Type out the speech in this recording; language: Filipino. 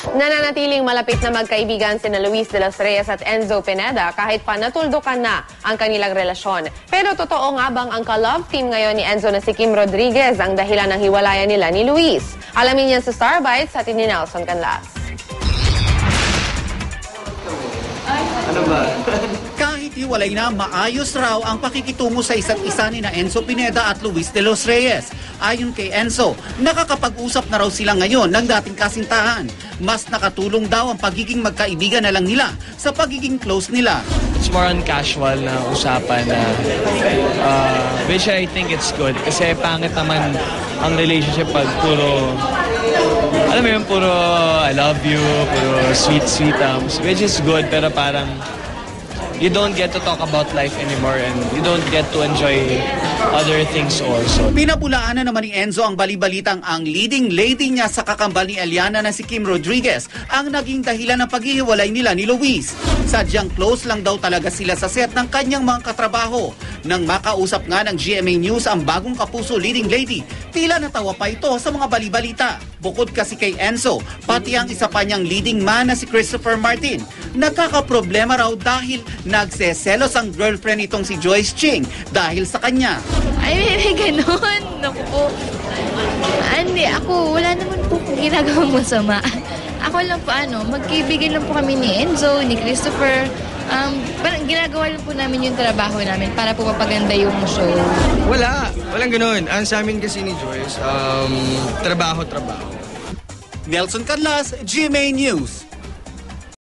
Nananatiling malapit na magkaibigan sina Luis de los Reyes at Enzo Pineda kahit pa natuldukan na ang kanilang relasyon. Pero totoo nga bang ang ka-love team ngayon ni Enzo na si Kim Rodriguez ang dahilan ng hiwalayan nila ni Luis? Alamin niyan sa Star Bites sa ni Nelson Canlas. Ano ba? Kahit hiwalay na, maayos raw ang pakikitungo sa isa't isa ni na Enzo Pineda at Luis de los Reyes. Ayon kay Enzo, nakakapag-usap na raw sila ngayon ng dating kasintahan. Mas nakatulong daw ang pagiging magkaibigan na lang nila sa pagiging close nila. It's more on casual na usapan na which I think it's good kasi pangit naman ang relationship pag puro alam mo yun, puro I love you, puro sweet which is good pero parang you don't get to talk about life anymore and you don't get to enjoy other things also. Pinabulaan na naman ni Enzo ang balibalitang ang leading lady niya sa kakambal ni Eliana na si Kim Rodriguez ang naging dahilan ng paghihiwalay nila ni Luis. Sadyang close lang daw talaga sila sa set ng kanyang mga katrabaho. Nang makausap nga ng GMA News ang bagong kapuso leading lady, tila natawa pa ito sa mga balibalita. Bukod kasi kay Enzo, pati ang isa pa niyang leading man na si Christopher Martin, nakakaproblema raw dahil nagseselos ang girlfriend itong si Joyce Ching dahil sa kanya. Ay, may ganun. Naku po. Hindi, ako, wala naman po ginagawang masama. Ako lang po, magkaibigan lang po kami ni Enzo, ni Christopher. Parang ginagawa lang po namin yung trabaho namin para po mapaganda yung show. Walang ganun. Ang sa amin kasi ni Joyce, trabaho. Nelson Canlas, GMA News.